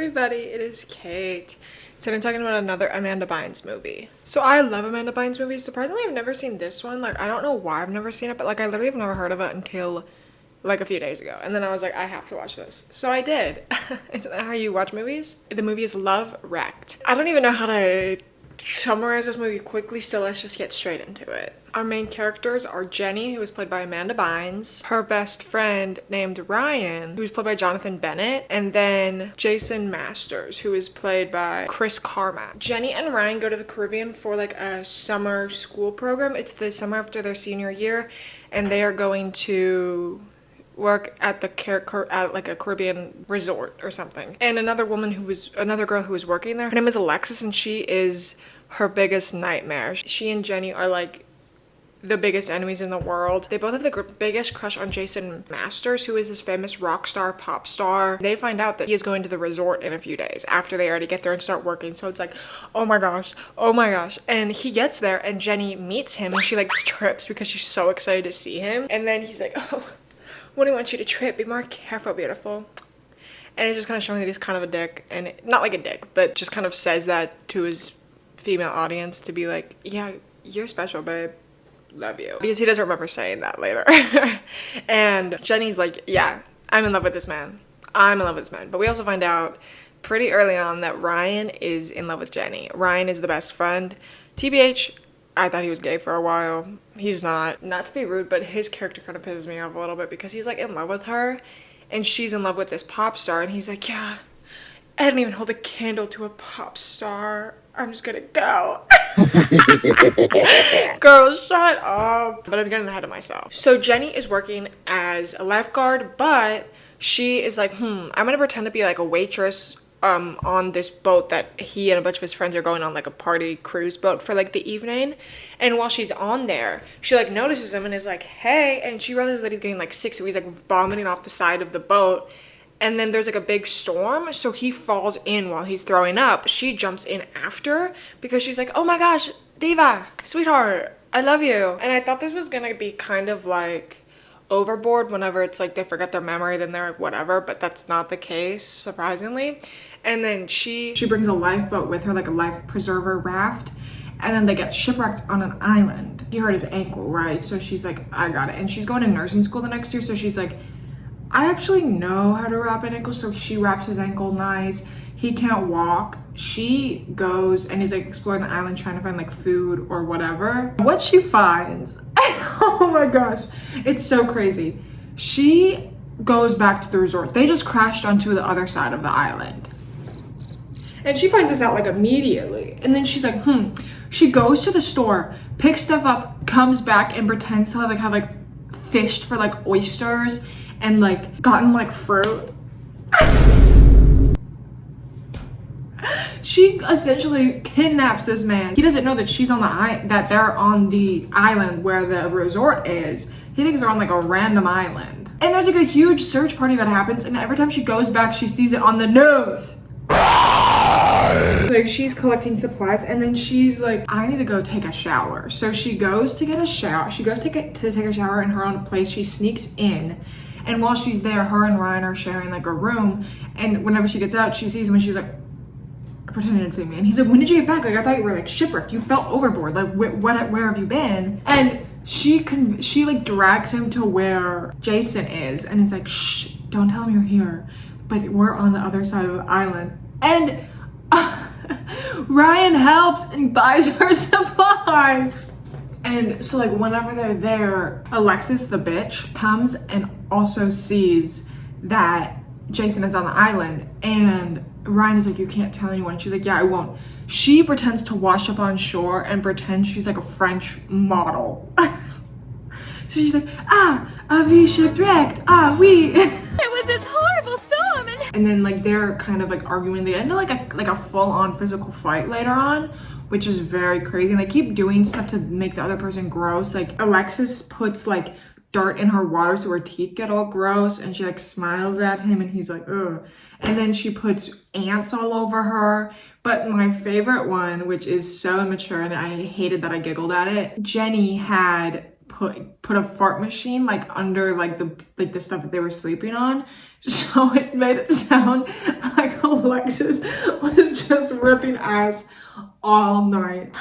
everybody, it is Kate. Today I'm talking about another Amanda Bynes movie. So I love Amanda Bynes movies. Surprisingly, I've never seen this one. Like, I don't know why I've never seen it, but like I literally have never heard of it until like a few days ago. And then I was like, I have to watch this. So I did. Isn't that how you watch movies? The movie is Love Wrecked. I don't even know how to summarize this movie quickly, so let's just get straight into it. Our main characters are Jenny, who is played by Amanda Bynes, her best friend named Ryan, who's played by Jonathan Bennett, and then Jason Masters, who is played by Chris Carmack. Jenny and Ryan go to the Caribbean for like a summer school program. It's the summer after their senior year, and they are going to work at like a Caribbean resort or something. And another girl who was working there, her name is Alexis, and she is her biggest nightmare. She and Jenny are like the biggest enemies in the world. They both have the biggest crush on Jason Masters, who is this famous rock star, pop star. They find out that he is going to the resort in a few days after they already get there and start working. So it's like, oh my gosh. And he gets there and Jenny meets him and she like trips because she's so excited to see him. And then he's like, oh, wouldn't want you to trip, be more careful, beautiful. And it's just kind of showing that he's kind of a dick, and not like a dick, but just kind of says that to his female audience to be like, yeah, you're special, babe, love you. Because he doesn't remember saying that later. And Jenny's like, yeah, I'm in love with this man. But we also find out pretty early on that Ryan is in love with Jenny. Ryan is the best friend. TBH, I thought he was gay for a while. He's not. Not to be rude, but his character kind of pisses me off a little bit because he's like in love with her and she's in love with this pop star, and he's like, yeah, I didn't even hold a candle to a pop star. I'm just gonna go. Girl, shut up. But I'm getting ahead of myself. So Jenny is working as a lifeguard, but she is like, I'm gonna pretend to be like a waitress on this boat that he and a bunch of his friends are going on, like a party cruise boat for like the evening. And while she's on there, she like notices him and is like, hey, and she realizes that he's getting like sick, so he's like vomiting off the side of the boat. And then there's like a big storm, so he falls in while he's throwing up. She jumps in after because she's like, oh my gosh, diva, sweetheart, I love you. And I thought this was gonna be kind of like overboard whenever it's like they forget their memory, then they're like whatever, but that's not the case, surprisingly. And then she brings a lifeboat with her, like a life preserver raft, and then they get shipwrecked on an island. He hurt his ankle, right? So she's like, I got it. And she's going to nursing school the next year, so she's like, I actually know how to wrap an ankle. So she wraps his ankle nice. He can't walk. She goes and is like exploring the island trying to find like food or whatever. What she finds, oh my gosh, it's so crazy. She goes back to the resort. They just crashed onto the other side of the island. And she finds this out like immediately. And then she's like, She goes to the store, picks stuff up, comes back and pretends to have like fished for like oysters and like gotten like fruit. She essentially kidnaps this man. He doesn't know that she's on that they're on the island where the resort is. He thinks they're on like a random island. And there's like a huge search party that happens, and every time she goes back, she sees it on the news. Like she's collecting supplies, and then she's like, I need to go take a shower. So she goes to get a shower. She goes to take a shower in her own place. She sneaks in. And while she's there, her and Ryan are sharing like a room. And whenever she gets out, she sees him and she's like, pretending to see me. And he's like, when did you get back? Like, I thought you were like shipwrecked. You fell overboard. Like, where have you been? And she like drags him to where Jason is and is like, shh, don't tell him you're here. But we're on the other side of the island. And Ryan helps and buys her supplies. And so like whenever they're there, Alexis, the bitch, comes and also sees that Jason is on the island. And Ryan is like, you can't tell anyone. She's like, yeah, I won't. She pretends to wash up on shore and pretends she's like a French model. So she's like, we shipwrecked, oui. It was this horrible storm. And then like they're kind of like arguing. They end up like a full-on physical fight later on, which is very crazy. And they keep doing stuff to make the other person gross. Like Alexis puts like dirt in her water so her teeth get all gross, and she like smiles at him and he's like, ugh. And then she puts ants all over her. But my favorite one, which is so immature and I hated that I giggled at it, Jenny had put a fart machine like under like the stuff that they were sleeping on, so it made it sound like Alexis was just ripping ass all night.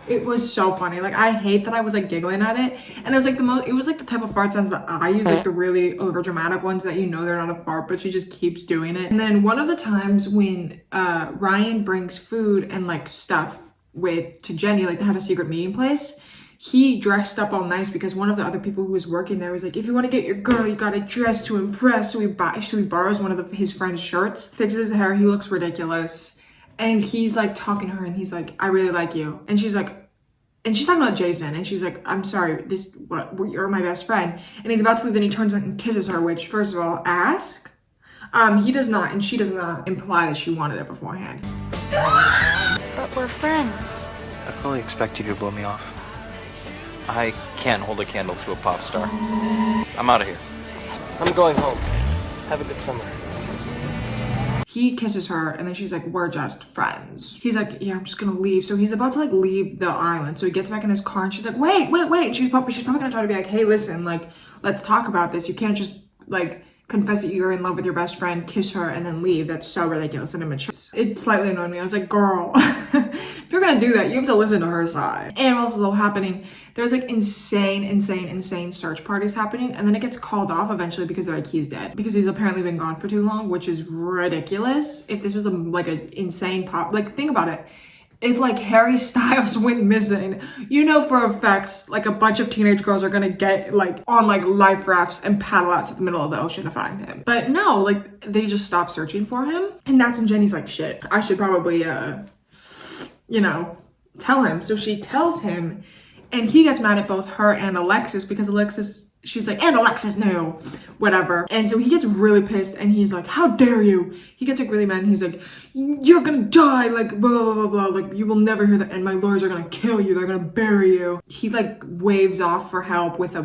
It was so funny. Like, I hate that I was like giggling at it, and it was like it was like the type of fart sounds that I use, like the really over dramatic ones that you know they're not a fart, but she just keeps doing it. And then one of the times when Ryan brings food and like stuff to Jenny, like they had a secret meeting place, he dressed up all nice because one of the other people who was working there was like, if you want to get your girl, you gotta dress to impress. So he borrows one of his friend's shirts, fixes his hair, he looks ridiculous. And he's like talking to her and he's like, I really like you. And she's like, and she's talking about Jason. And she's like, I'm sorry, you're my best friend. And he's about to leave, then he turns and kisses her, which first of all, ask. He does not, and she does not imply that she wanted it beforehand. But we're friends. I fully expect you to blow me off. I can't hold a candle to a pop star. I'm out of here. I'm going home. Have a good summer. He kisses her and then she's like, we're just friends. He's like, yeah, I'm just gonna leave. So he's about to like leave the island. So he gets back in his car and she's like, wait. And she's probably gonna try to be like, hey, listen, like, let's talk about this. You can't just like confess that you're in love with your best friend, kiss her, and then leave. That's so ridiculous and immature. It slightly annoyed me. I was like, girl, if you're gonna do that, you have to listen to her side. And what's also happening, there's like insane search parties happening, and then it gets called off eventually because they're like, he's dead. Because he's apparently been gone for too long, which is ridiculous. If this was like an insane pop, like think about it. If like Harry Styles went missing, you know for a fact like a bunch of teenage girls are gonna get like on like life rafts and paddle out to the middle of the ocean to find him. But no, like they just stopped searching for him. And that's when Jenny's like, shit, I should probably you know, tell him. So she tells him, and he gets mad at both her and Alexis because she's like, and Alexis knew, whatever. And so he gets really pissed and he's like, how dare you? He gets like really mad and he's like, you're gonna die, like blah, blah, blah, blah, like you will never hear the end. My lawyers are gonna kill you. They're gonna bury you. He like waves off for help with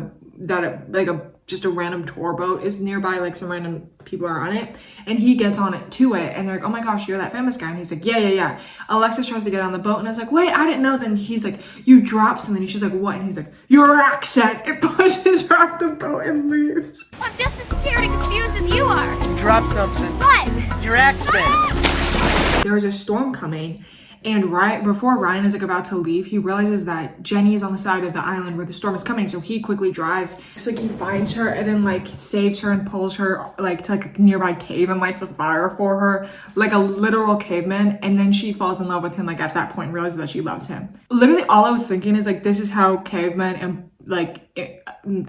just a random tour boat is nearby, like some random people are on it, and he gets on it to it, and they're like, oh my gosh, you're that famous guy. And he's like, yeah. Alexis tries to get on the boat, and I was like, wait, I didn't know. Then he's like, you dropped something, and she's like, what? And he's like, your accent. It pushes her off the boat and leaves. I'm just as scared and confused as you are. Drop something. What? Your accent. There was a storm coming, and right before Ryan is like about to leave, he realizes that Jenny is on the side of the island where the storm is coming, so he quickly drives. So like he finds her and then like saves her and pulls her like to like a nearby cave and lights a fire for her, like a literal caveman. And then she falls in love with him like at that point and realizes that she loves him. Literally all I was thinking is like, this is how cavemen and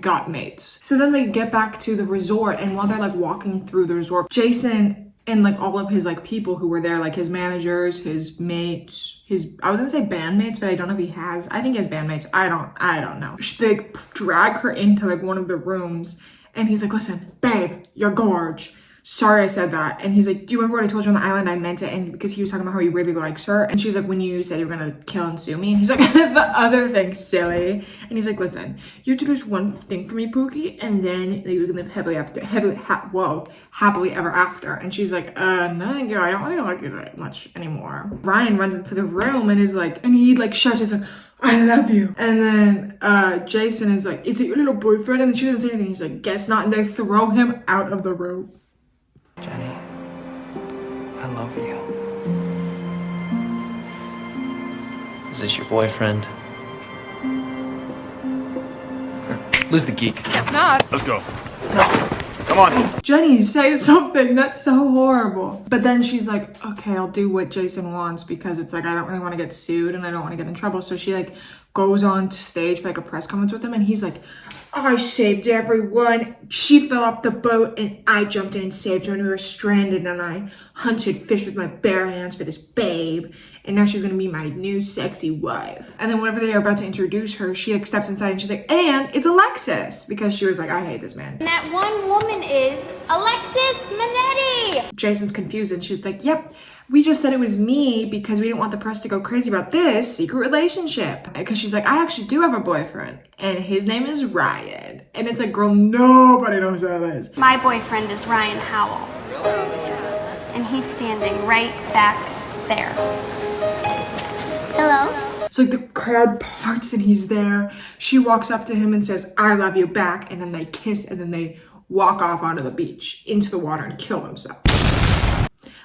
got mates. So then they get back to the resort, and while they're like walking through the resort, Jason and like all of his like people who were there, like his managers, his mates, I was gonna say bandmates, but I don't know if he has. I think he has bandmates. I don't know. They drag her into like one of the rooms, and he's like, listen, babe, you're gorge. Sorry I said that. And he's like, do you remember what I told you on the island? I meant it. And because he was talking about how he really likes her. And she's like, when you said you were gonna kill and sue me. And he's like, the other thing, silly. And he's like, listen, you have to do this one thing for me, Pookie, and then you can live happily ever after. And she's like, no, thank you. I don't really like you that much anymore. Ryan runs into the room and is like, and he like shouts, he's like, I love you. And then Jason is like, is it your little boyfriend? And then she doesn't say anything. He's like, guess not. And they throw him out of the room. Jenny, I love you. Is this your boyfriend? Who's the geek? Guess not. Let's go. Come on. Jenny, say something. That's so horrible. But then she's like, okay, I'll do what Jason wants because it's like, I don't really want to get sued and I don't want to get in trouble. So she like goes on stage for like a press conference with him, and he's like, I saved everyone. She fell off the boat and I jumped in and saved her, and we were stranded, and I hunted fish with my bare hands for this babe, and now she's gonna be my new sexy wife. And then whenever they are about to introduce her, she like steps inside and she's like, and it's Alexis, because she was like, I hate this man. And that one woman is Alexis Minetti. Jason's confused and she's like, yep, we just said it was me because we didn't want the press to go crazy about this secret relationship. Because she's like, I actually do have a boyfriend, and his name is Ryan. And it's like, girl, nobody knows who that is. My boyfriend is Ryan Howell, and he's standing right back there. Hello. So like the crowd parts and he's there. She walks up to him and says, "I love you" back, and then they kiss and then they walk off onto the beach into the water and kill themselves.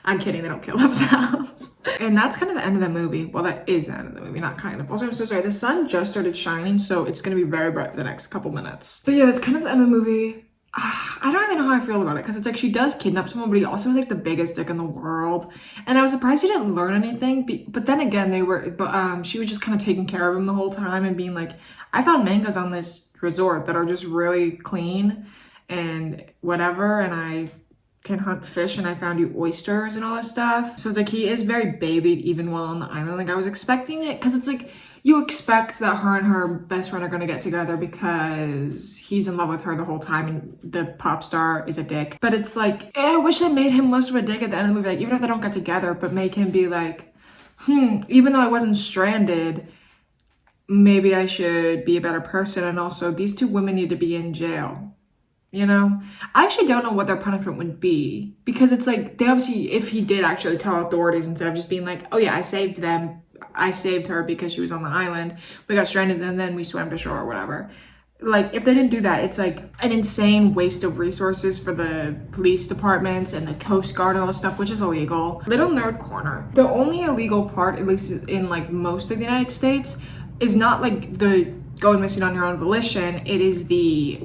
I'm kidding, they don't kill themselves. And that's kind of the end of the movie. Well, that is the end of the movie, not kind of. Also, I'm so sorry, the sun just started shining, so it's gonna be very bright for the next couple minutes. But yeah, that's kind of the end of the movie. I don't really know how I feel about it, because it's like she does kidnap someone, but he also has like the biggest dick in the world. And I was surprised he didn't learn anything, but then again, she was just kind of taking care of him the whole time and being like, I found mangoes on this resort that are just really clean and whatever, and I can hunt fish, and I found you oysters and all this stuff. So it's like he is very babied even while on the island. Like I was expecting it, because it's like you expect that her and her best friend are gonna get together because he's in love with her the whole time and the pop star is a dick. But it's like, I wish they made him less of a dick at the end of the movie. Like even if they don't get together, but make him be like, even though I wasn't stranded, maybe I should be a better person. And also these two women need to be in jail. You know, I actually don't know what their punishment would be, because it's like they obviously, if he did actually tell authorities instead of just being like, oh yeah, I saved her because she was on the island, we got stranded and then we swam to shore or whatever. Like if they didn't do that, it's like an insane waste of resources for the police departments and the Coast Guard and all this stuff, which is illegal. Little nerd corner. The only illegal part, at least in like most of the United States, is not like the going missing on your own volition. It is the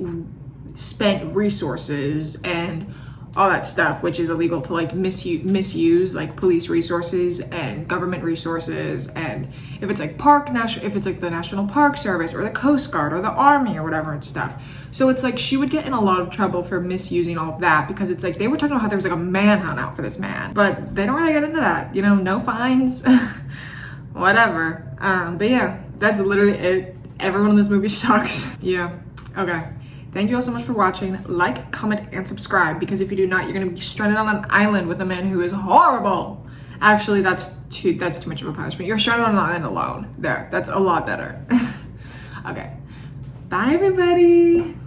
spent resources and all that stuff, which is illegal to like misuse like police resources and government resources. And if it's like if it's like the National Park Service or the Coast Guard or the Army or whatever and stuff. So it's like she would get in a lot of trouble for misusing all of that, because it's like they were talking about how there was like a manhunt out for this man, but they don't really get into that, you know, no fines, whatever. But yeah, that's literally it. Everyone in this movie sucks. Yeah, okay. Thank you all so much for watching. Like, comment, and subscribe, because if you do not, you're gonna be stranded on an island with a man who is horrible. Actually, that's too much of a punishment. You're stranded on an island alone. There, that's a lot better. Okay, bye everybody.